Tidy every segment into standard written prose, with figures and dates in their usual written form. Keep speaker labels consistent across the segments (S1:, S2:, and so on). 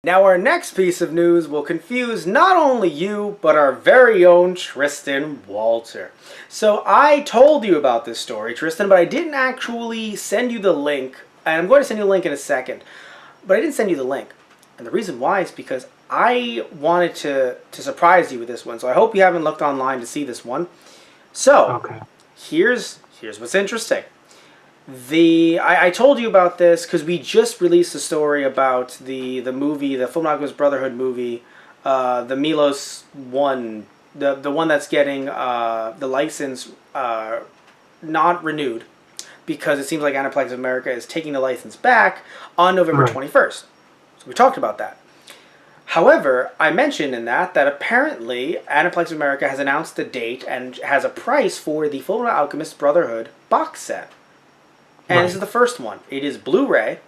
S1: Now our next piece of news will confuse not only you, but our very own Tristan Walter. So I told you about this story, Tristan, but I didn't actually send you the link, and I'm going to send you the link in a second, but I didn't send you the link. And the reason why is because I wanted to surprise you with this one, so I hope you haven't looked online to see this one. So,
S2: Okay.
S1: here's what's interesting. I told you about this because we just released a story about the movie, the Fullmetal Alchemist Brotherhood movie, the Milos one, the one that's getting the license not renewed because it seems like Aniplex of America is taking the license back on November
S2: Right.
S1: 21st. So we talked about that. However, I mentioned in that apparently Aniplex of America has announced a date and has a price for the Fullmetal Alchemist Brotherhood box set. And this is the first one. It is Blu-ray.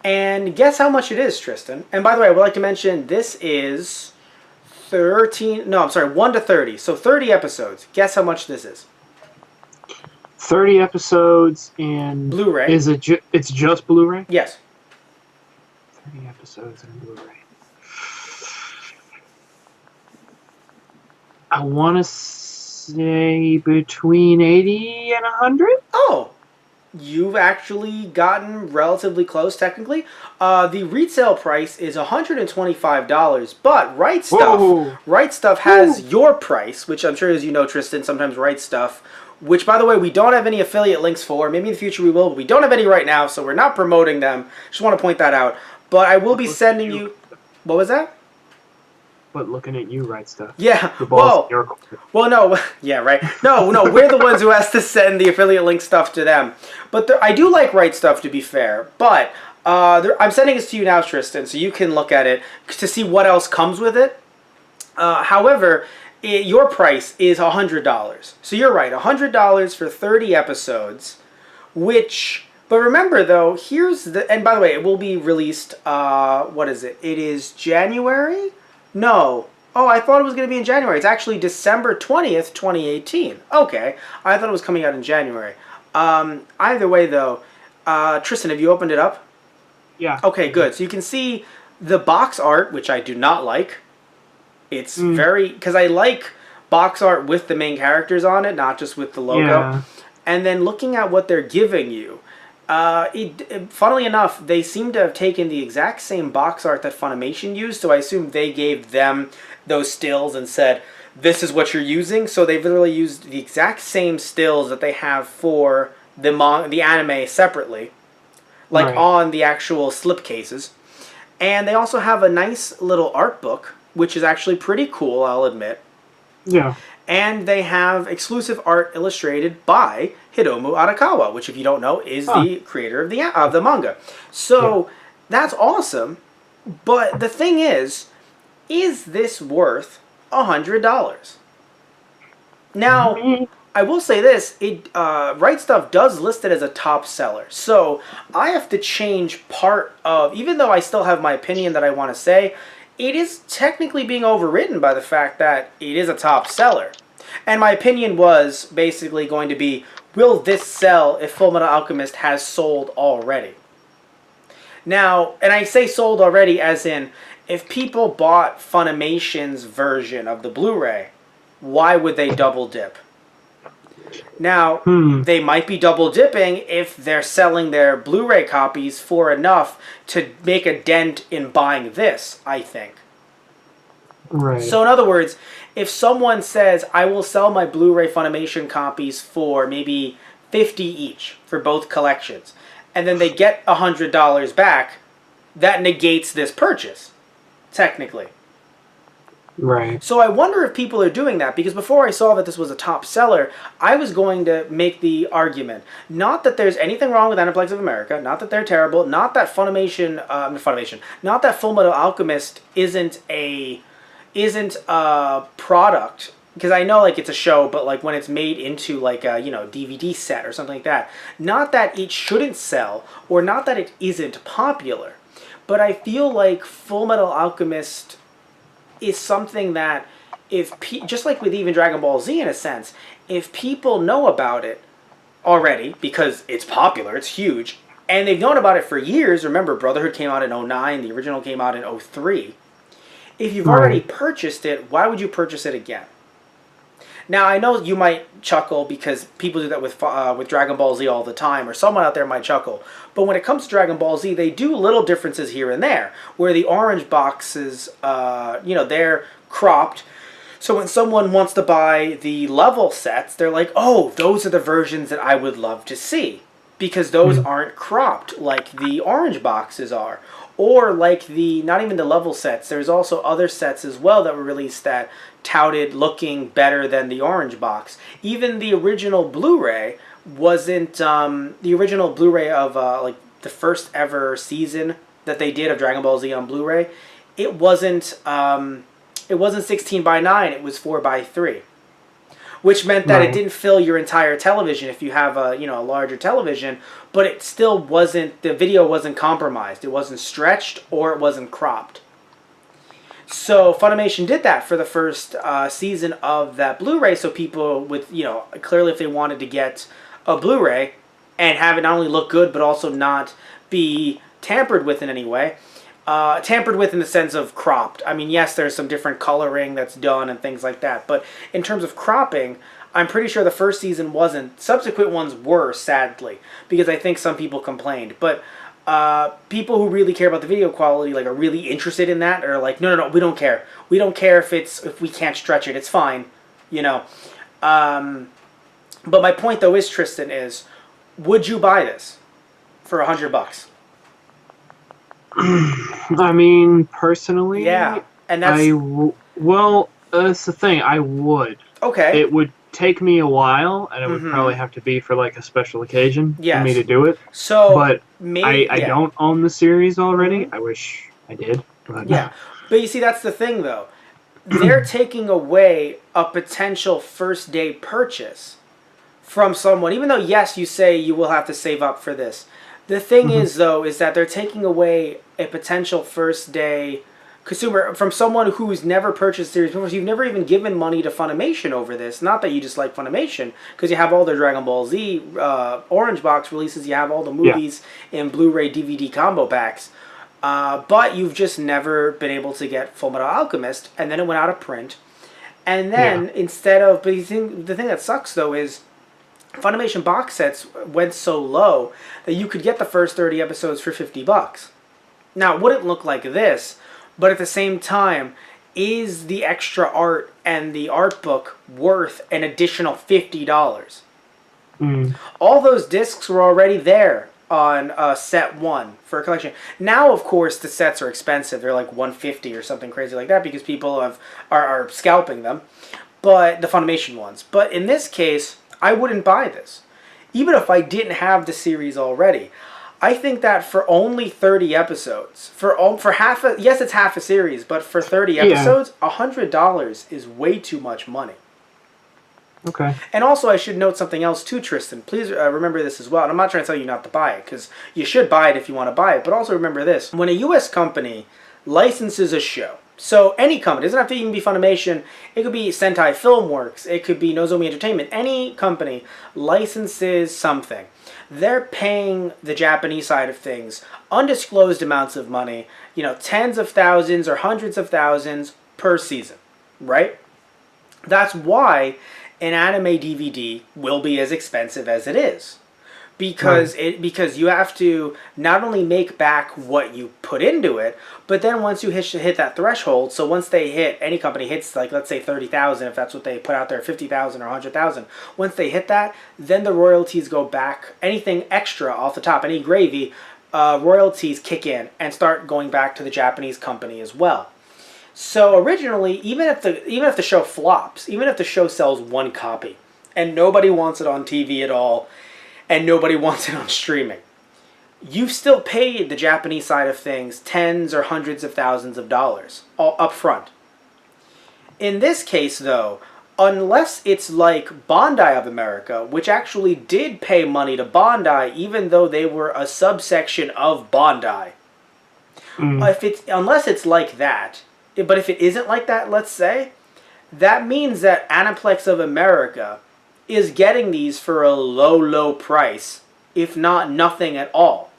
S1: And guess how much it is, Tristan? And by the way, I would like to mention this is 1 to 30. So 30 episodes. Guess how much this is?
S2: 30 episodes and
S1: Blu-ray.
S2: It's just Blu-ray?
S1: Yes.
S2: 30 episodes and Blu-ray. I want to say between 80 and 100?
S1: Oh, you've actually gotten relatively close, technically. The retail price is $125, but
S2: Whoa.
S1: Right Stuff has your price, which I'm sure, as you know, Tristan, sometimes Right Stuff, which, by the way, we don't have any affiliate links for. Maybe in the future we will, but we don't have any right now, so we're not promoting them. Just want to point that out. But I will be sending you... What was that?
S2: But looking at you, Right Stuff.
S1: Yeah,
S2: The ball's in your court.
S1: well, no, yeah, right. No, we're the ones who has to send the affiliate link stuff to them. But I do like Right Stuff, to be fair. But I'm sending this to you now, Tristan, so you can look at it to see what else comes with it. However, your price is $100. So you're right, $100 for 30 episodes, which... But remember, though, here's the... And by the way, it will be released, what is it? It is January? No. Oh, I thought it was going to be in January. It's actually December 20th, 2018. Okay. I thought it was coming out in January. Either way, though, Tristan, have you opened it up?
S2: Yeah.
S1: Okay, good. So you can see the box art, which I do not like. It's very... Because I like box art with the main characters on it, not just with the logo.
S2: Yeah.
S1: And then looking at what they're giving you... funnily enough, they seem to have taken the exact same box art that Funimation used, so I assume they gave them those stills and said, this is what you're using. So they've literally used the exact same stills that they have for the anime separately, like on the actual slipcases. And they also have a nice little art book, which is actually pretty cool, I'll admit.
S2: Yeah.
S1: And they have exclusive art illustrated by Hiromu Arakawa, which, if you don't know, is the creator of the manga. So that's awesome. But the thing is this worth $100? Now, I will say this: Right Stuff does list it as a top seller. So I have to change part of, even though I still have my opinion that I want to say, it is technically being overridden by the fact that it is a top seller. And my opinion was basically going to be, will this sell if Fullmetal Alchemist has sold already? Now, and I say sold already as in, if people bought Funimation's version of the Blu-ray, why would they double dip? Now, they might be double dipping if they're selling their Blu-ray copies for enough to make a dent in buying this, I think.
S2: Right.
S1: So in other words, if someone says, I will sell my Blu-ray Funimation copies for maybe $50 each for both collections, and then they get $100 back, that negates this purchase, technically.
S2: Right.
S1: So I wonder if people are doing that, because before I saw that this was a top seller, I was going to make the argument, not that there's anything wrong with Aniplex of America, not that they're terrible, not that not that Fullmetal Alchemist isn't a product, because I know, like, it's a show, but, like, when it's made into, like, a, DVD set or something like that, not that it shouldn't sell, or not that it isn't popular, but I feel like Fullmetal Alchemist is something that, just like with even Dragon Ball Z in a sense, if people know about it already, because it's popular, it's huge, And they've known about it for years. Remember, Brotherhood came out in '09. The original came out in '03. If you've already
S2: Right.
S1: purchased it, why would you purchase it again? Now, I know you might chuckle because people do that with Dragon Ball Z all the time, or someone out there might chuckle. But when it comes to Dragon Ball Z, they do little differences here and there, where the orange boxes, they're cropped. So when someone wants to buy the level sets, they're like, oh, those are the versions that I would love to see. Because those
S2: Mm.
S1: aren't cropped like the orange boxes are. Or like not even the level sets, there's also other sets as well that were released that touted looking better than the orange box. Even the original Blu-ray wasn't, the original Blu-ray of like the first ever season that they did of Dragon Ball Z on Blu-ray, it wasn't, it wasn't 16:9, it was 4:3, which meant that it
S2: Right.
S1: didn't fill your entire television if you have a larger television, but it still wasn't, the video wasn't compromised. It wasn't stretched or it wasn't cropped. So Funimation did that for the first season of that Blu-ray, so people with, clearly if they wanted to get a Blu-ray and have it not only look good but also not be tampered with in any way, tampered with in the sense of cropped. I mean, yes, there's some different coloring that's done and things like that, but in terms of cropping, I'm pretty sure the first season wasn't. Subsequent ones were, sadly, because I think some people complained. But people who really care about the video quality, like, are really interested in that, are like, no, we don't care. We don't care if we can't stretch it. It's fine, you know. But my point though is, Tristan, is, would you buy this for $100?
S2: I mean, personally,
S1: Yeah, and that's
S2: well, that's the thing. I would.
S1: okay.
S2: It would take me a while, and it would
S1: Mhm.
S2: probably have to be for like a special occasion for me
S1: Yes.
S2: to do it.
S1: So
S2: But
S1: maybe
S2: I don't own the series already.
S1: Mhm.
S2: I wish I did. But
S1: Yeah, but you see, that's the thing though. They're taking away a potential first day purchase from someone, even though, yes, you say you will have to save up for this. The thing
S2: Mhm.
S1: is, though, is that they're taking away a potential first day consumer from someone who's never purchased series before. So you've never even given money to Funimation over this. Not that you dislike Funimation, because you have all their Dragon Ball Z Orange Box releases, you have all the
S2: Yeah.
S1: movies in Blu-ray DVD combo packs. But you've just never been able to get Fullmetal Alchemist, and then it went out of print. And then instead of, but the thing that sucks though is Funimation box sets went so low that you could get the first 30 episodes for $50. Now, it wouldn't look like this, but at the same time, is the extra art and the art book worth an additional $50?
S2: Mm.
S1: All those discs were already there on set one for a collection. Now, of course, the sets are expensive. They're like $150 or something crazy like that because people are scalping them, but the Funimation ones. But in this case, I wouldn't buy this, even if I didn't have the series already. I think that for only 30 episodes, for half a, yes, it's half a series, but for 30
S2: Yeah.
S1: episodes, $100 is way too much money.
S2: Okay.
S1: And also, I should note something else too, Tristan. Please remember this as well. And I'm not trying to tell you not to buy it, because you should buy it if you want to buy it. But also remember this. When a U.S. company licenses a show, so any company, it doesn't have to even be Funimation, it could be Sentai Filmworks, it could be Nozomi Entertainment, any company licenses something. They're paying the Japanese side of things undisclosed amounts of money, tens of thousands or hundreds of thousands per season, right? That's why an anime DVD will be as expensive as it is. Because you have to not only make back what you put into it, but then once you hit that threshold, so once any company hits, like, let's say 30,000, if that's what they put out there, 50,000 or 100,000, once they hit that, then the royalties go back. Anything extra off the top, any gravy, royalties kick in and start going back to the Japanese company as well. So originally, even if the show flops, even if the show sells one copy, and nobody wants it on TV at all, and nobody wants it on streaming, you've still paid the Japanese side of things tens or hundreds of thousands of dollars all up front. In this case, though, unless it's like Bondi of America, which actually did pay money to Bondi even though they were a subsection of Bondi, unless it's like that, but if it isn't like that, let's say, that means that Aniplex of America is getting these for a low, low price, if not nothing at all.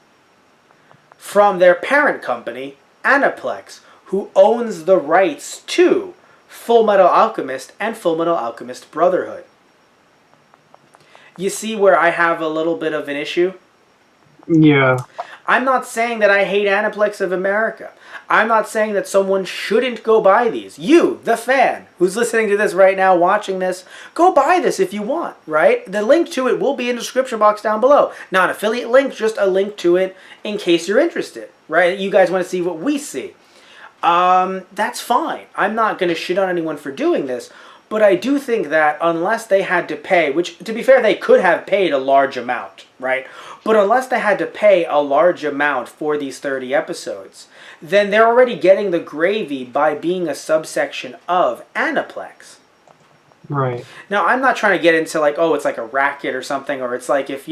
S1: from their parent company, Aniplex, who owns the rights to Fullmetal Alchemist and Fullmetal Alchemist Brotherhood. You see where I have a little bit of an issue?
S2: Yeah.
S1: I'm not saying that I hate Aniplex of America. I'm not saying that someone shouldn't go buy these. You, the fan, who's listening to this right now, watching this, go buy this if you want, right? The link to it will be in the description box down below. Not an affiliate link, just a link to it in case you're interested, right? You guys want to see what we see. That's fine. I'm not going to shit on anyone for doing this, but I do think that unless they had to pay, which, to be fair, they could have paid a large amount, right? But unless they had to pay a large amount for these 30 episodes, then they're already getting the gravy by being a subsection of Aniplex.
S2: Right.
S1: Now, I'm not trying to get into like, oh, it's like a racket or something, or it's like if,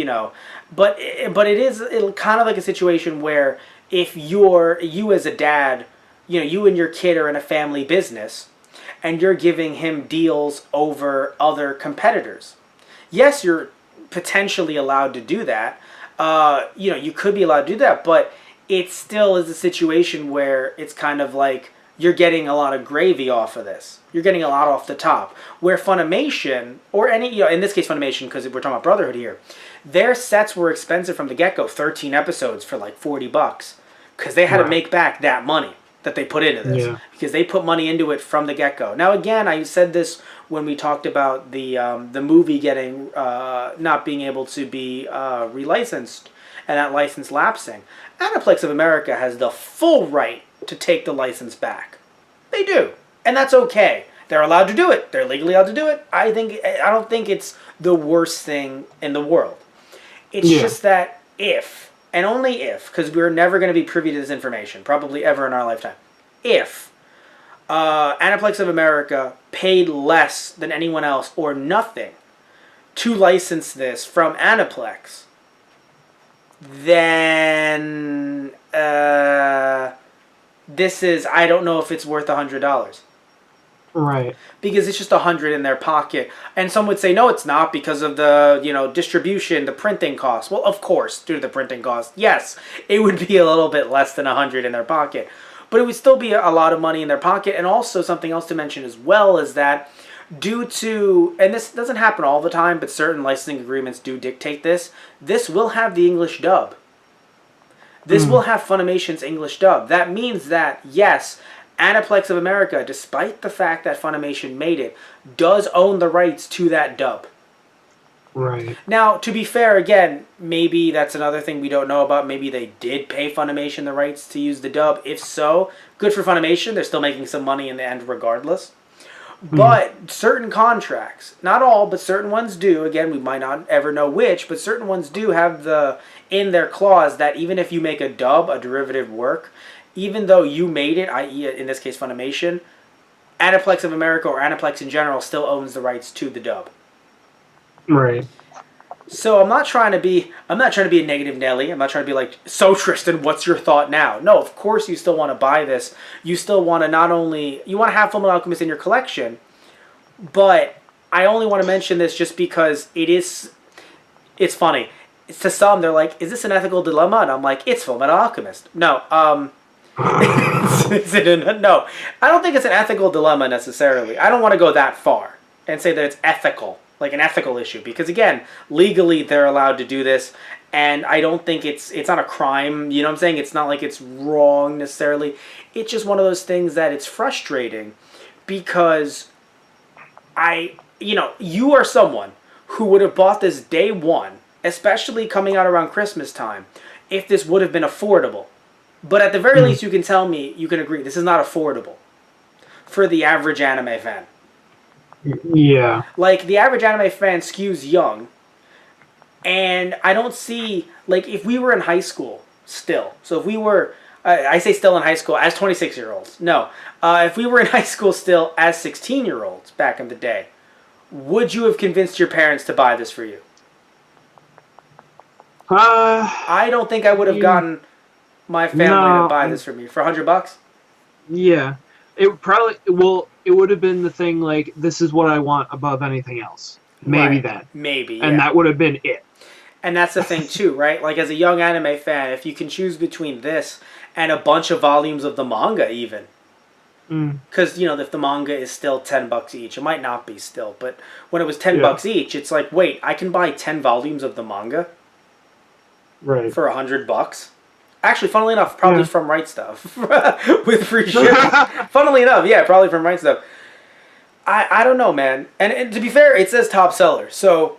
S1: but it is kind of like a situation where if you as a dad, you and your kid are in a family business, and you're giving him deals over other competitors. Yes, you're potentially allowed to do that. You could be allowed to do that, but it still is a situation where it's kind of like you're getting a lot of gravy off of this. You're getting a lot off the top. Where Funimation, or any, in this case Funimation, because we're talking about Brotherhood here, their sets were expensive from the get-go, 13 episodes for like $40, because they had to make back that money that they put into this, because they put money into it from the get-go. Now, again, I said this when we talked about the movie getting not being able to be relicensed and that license lapsing. Aniplex of America has the full right to take the license back. They do, and that's okay. They're allowed to do it. They're legally allowed to do it. I don't think it's the worst thing in the world. It's just that if, and only if, because we're never going to be privy to this information, probably ever in our lifetime, if Aniplex of America paid less than anyone else or nothing to license this from Aniplex, then this is, I don't know if it's worth $100.
S2: Right.
S1: Because it's just $100 in their pocket. And some would say, no, it's not because of the, distribution, the printing costs. Well, of course, due to the printing costs, yes, it would be a little bit less than $100 in their pocket. But it would still be a lot of money in their pocket. And also something else to mention as well is that due to, and this doesn't happen all the time, but certain licensing agreements do dictate this, this will have the English dub. This will have Funimation's English dub. That means that, yes, Aniplex of America, despite the fact that Funimation made it, does own the rights to that dub.
S2: Right.
S1: Now, to be fair, again, maybe that's another thing we don't know about. Maybe they did pay Funimation the rights to use the dub. If so, good for Funimation. They're still making some money in the end regardless. But certain contracts, not all, but certain ones do. Again, we might not ever know which, but certain ones do have in their clause that even if you make a dub, a derivative work, even though you made it, i.e. in this case Funimation, Aniplex of America or Aniplex in general still owns the rights to the dub.
S2: Right.
S1: So I'm not trying to be a negative Nelly. I'm not trying to be like, so Tristan, what's your thought now? No, of course you still want to buy this. You still want to you want to have Fullmetal Alchemist in your collection, but I only want to mention this just because it's funny. To some, they're like, is this an ethical dilemma? And I'm like, it's Fullmetal Alchemist. No, no, I don't think it's an ethical dilemma necessarily. I don't want to go that far and say that it's ethical, like an ethical issue, because again, legally they're allowed to do this, and I don't think it's not a crime. You know what I'm saying? It's not like it's wrong necessarily. It's just one of those things that it's frustrating because you are someone who would have bought this day one, especially coming out around Christmas time, if this would have been affordable. But at the very least, you can tell me, you can agree, this is not affordable for the average anime fan.
S2: Yeah.
S1: Like, the average anime fan skews young, and I don't see, like, if we were in high school still, so if we were, I say still in high school as 26-year-olds, no, if we were in high school still as 16-year-olds back in the day, would you have convinced your parents to buy this for you? I don't think I would have gotten my family to buy this for me for $100.
S2: Yeah, it would have been the thing like, this is what I want above anything else. Maybe
S1: right.
S2: that.
S1: Maybe,
S2: and that would have been it.
S1: And that's the thing too, right? Like as a young anime fan, if you can choose between this and a bunch of volumes of the manga, even because if the manga is still $10 each, it might not be still, but when it was $10 each, it's like, wait, I can buy 10 volumes of the manga
S2: Right.
S1: for $100. Actually, funnily enough, probably from Right Stuff with free shipping. Funnily enough, yeah, probably from Right Stuff. I don't know, man. And to be fair, it says top seller, so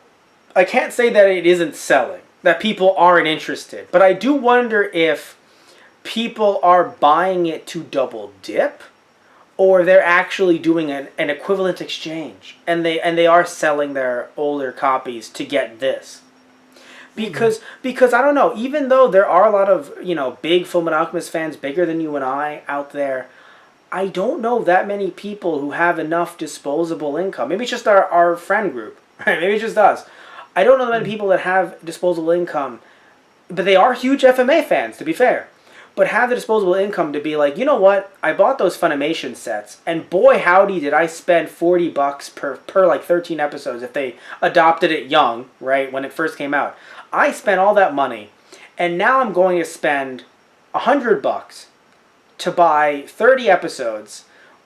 S1: I can't say that it isn't selling, that people aren't interested. But I do wonder if people are buying it to double dip, or they're actually doing an equivalent exchange, and they are selling their older copies to get this. Because I don't know, even though there are a lot of, big Fullmetal Alchemist fans, bigger than you and I out there, I don't know that many people who have enough disposable income. Maybe it's just our friend group, right? Maybe it's just us. I don't know that many people that have disposable income, but they are huge FMA fans, to be fair, but have the disposable income to be like, you know what, I bought those Funimation sets, and boy howdy did I spend $40 per like 13 episodes if they adopted it young, right, when it first came out. I spent all that money, and now I'm going to spend $100 to buy 30 episodes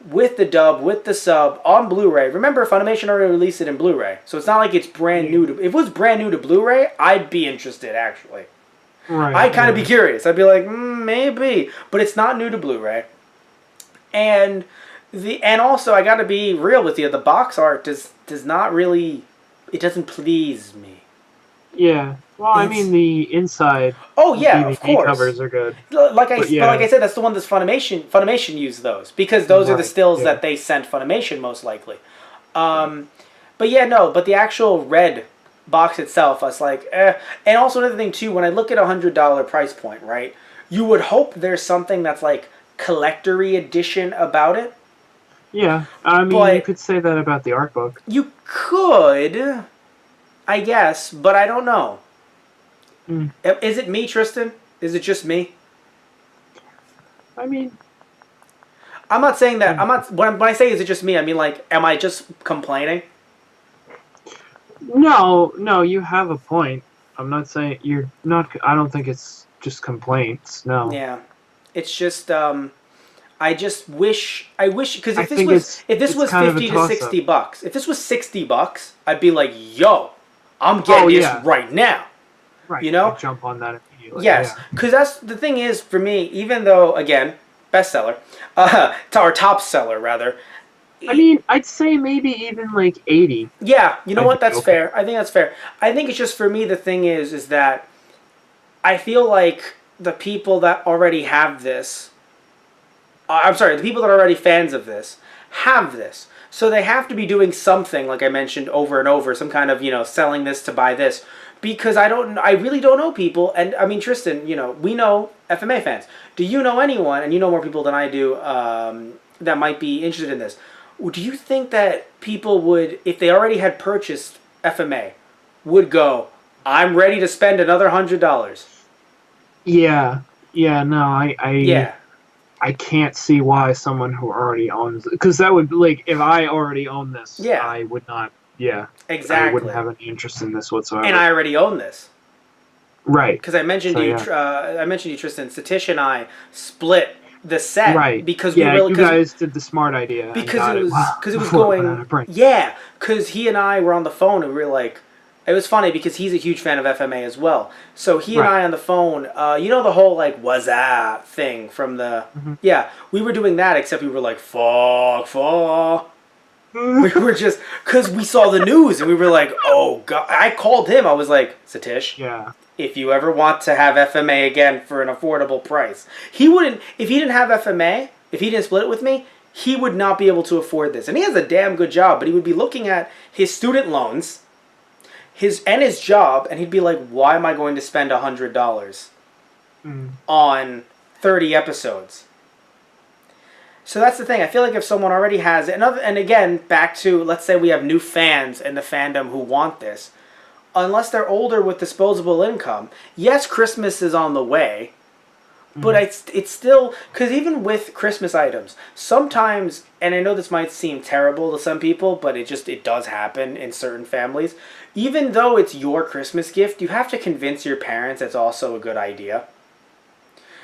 S1: with the dub, with the sub, on Blu-ray. Remember, Funimation already released it in Blu-ray, so it's not like it's brand new. If it was brand new to Blu-ray, I'd be interested, actually.
S2: Right.
S1: I'd kind of be curious. I'd be like, maybe. But it's not new to Blu-ray. And also, I got to be real with you, the box art does not really, it doesn't please me.
S2: Yeah. Well, I mean, the inside
S1: DVD
S2: of course. Covers are good.
S1: But like I said, that's the one that's Funimation used those, because those are the stills that they sent Funimation most likely. But the actual red box itself, I was like, eh. And also another thing too, when I look at $100 price point, right, you would hope there's something that's like collector-y edition about it.
S2: Yeah, I mean, you could say that about the art book.
S1: You could, I guess, but I don't know. Is it me, Tristan? Is it just me?
S2: I mean,
S1: I'm not saying that. When I say is it just me, I mean like, am I just complaining?
S2: No, you have a point. I'm not saying you're not. I don't think it's just complaints. No.
S1: Yeah, it's just. I just wish. Because if this was $50 to $60, if this was $60, I'd be like, yo, I'm getting this right now.
S2: Right.
S1: You know,
S2: I'd jump on that immediately.
S1: Yes, because that's the thing is for me. Even though again, bestseller, or top seller rather.
S2: I mean, I'd say maybe even like 80.
S1: Yeah, you know what? That's fair. I think that's fair. I think it's just for me. The thing is that I feel like the people that already have this. The people that are already fans of this have this, so they have to be doing something, like I mentioned over and over, some kind of selling this to buy this. Because I really don't know people, and I mean Tristan, we know FMA fans. Do you know anyone, and you know more people than I do, that might be interested in this? Do you think that people would, if they already had purchased FMA, would go, I'm ready to spend another $100?
S2: Yeah, no, I can't see why someone who already owns it, because that would, like, if I already own this, I would not. Yeah,
S1: exactly.
S2: I wouldn't have any interest in this whatsoever.
S1: And I already own this.
S2: Right.
S1: Because I mentioned I mentioned you, Tristan. Satish and I split the set.
S2: Right.
S1: Because
S2: you guys did the smart idea.
S1: Because it was going. Yeah. Because he and I were on the phone and we were like, it was funny because he's a huge fan of FMA as well. So he and I on the phone, the whole like "what's that" thing from the we were doing that, except we were like fuck. We were just, because we saw the news and we were like, oh god. I called him. I was like, Satish, if you ever want to have FMA again for an affordable price, he wouldn't. If he didn't have FMA, if he didn't split it with me, he would not be able to afford this. And he has a damn good job, but he would be looking at his student loans, his job, and he'd be like, why am I going to spend $100 on 30 episodes? So that's the thing. I feel like if someone already has it, and again, back to, let's say we have new fans in the fandom who want this, unless they're older with disposable income, yes, Christmas is on the way, But it's still, because even with Christmas items, sometimes, and I know this might seem terrible to some people, but it does happen in certain families. Even though it's your Christmas gift, you have to convince your parents it's also a good idea.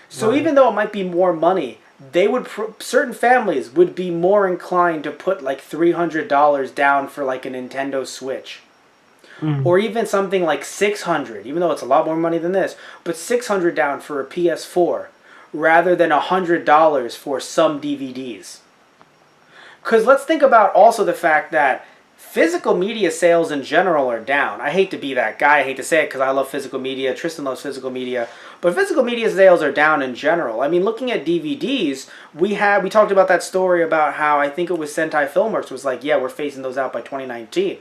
S1: So even though it might be more money, certain families would be more inclined to put like $300 down for like a Nintendo Switch. Or even something like $600, even though it's a lot more money than this, but $600 down for a PS4 rather than $100 for some DVDs. Because let's think about also the fact that physical media sales in general are down. I hate to be that guy. I hate to say it because I love physical media. Tristan loves physical media. But physical media sales are down in general. I mean, looking at DVDs, we talked about that story about how I think it was Sentai Filmworks was like, yeah, we're phasing those out by 2019.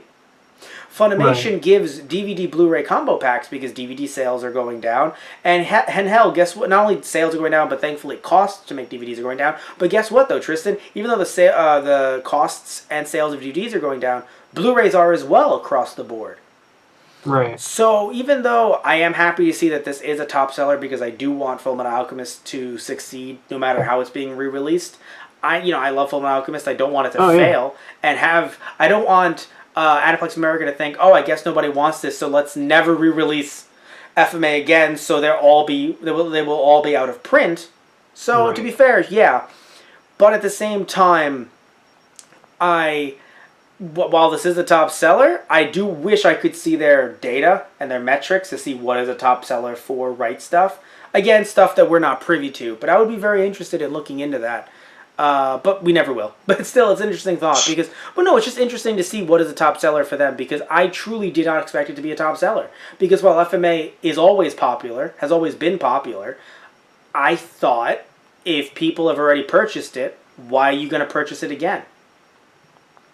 S1: Funimation gives DVD Blu-ray combo packs because DVD sales are going down. And hell, guess what? Not only sales are going down, but thankfully costs to make DVDs are going down. But guess what, though, Tristan? Even though the costs and sales of DVDs are going down, Blu-rays are as well across the board.
S2: Right.
S1: So even though I am happy to see that this is a top seller because I do want Fullmetal Alchemist to succeed no matter how it's being re-released, I love Fullmetal Alchemist. I don't want it to fail. And I don't want Aniplex of America to think, oh, I guess nobody wants this, so let's never re-release FMA again, so they will all be out of print. So to be fair, yeah. But at the same time, while this is a top seller, I do wish I could see their data and their metrics to see what is a top seller for Right Stuff. Again, stuff that we're not privy to, but I would be very interested in looking into that. But we never will. But still, it's an interesting thought because, it's just interesting to see what is a top seller for them because I truly did not expect it to be a top seller. Because while FMA is always popular, has always been popular, I thought if people have already purchased it, why are you going to purchase it again?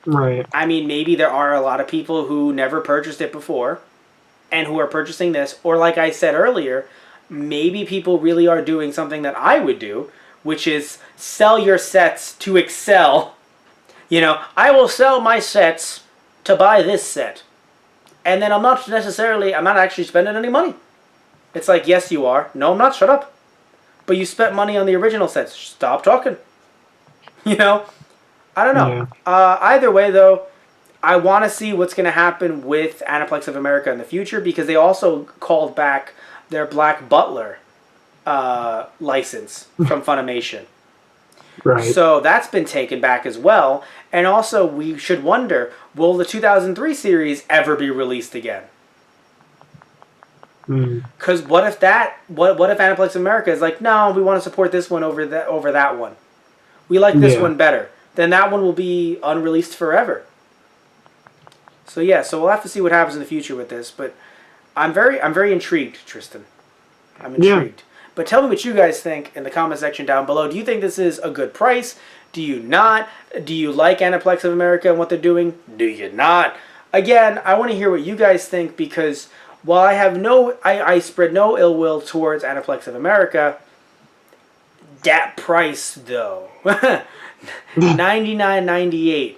S2: Right.
S1: I mean, maybe there are a lot of people who never purchased it before and who are purchasing this. Or like I said earlier, maybe people really are doing something that I would do, which is sell your sets to excel. I will sell my sets to buy this set. And then I'm not actually spending any money. It's like, yes, you are. No, I'm not. Shut up. But you spent money on the original sets. Stop talking. I don't know. Yeah. Either way, though, I want to see what's going to happen with Aniplex of America in the future because they also called back their Black Butler license from Funimation.
S2: Right.
S1: So that's been taken back as well. And also, we should wonder, will the 2003 series ever be released again? Because what if Aniplex of America is like, no, we want to support this one over that one. We like this one better. Then that one will be unreleased forever. So we'll have to see what happens in the future with this. But I'm very intrigued, Tristan. I'm intrigued. But tell me what you guys think in the comment section down below. Do you think this is a good price? Do you not? Do you like Aniplex of America and what they're doing? Do you not? Again, I want to hear what you guys think because while I spread no ill will towards Aniplex of America, that price though, $99.98.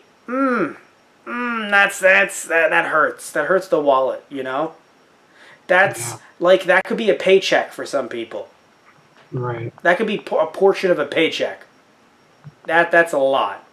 S1: That hurts. That hurts the wallet. That's like that could be a paycheck for some people.
S2: Right.
S1: That could be a portion of a paycheck. That's a lot.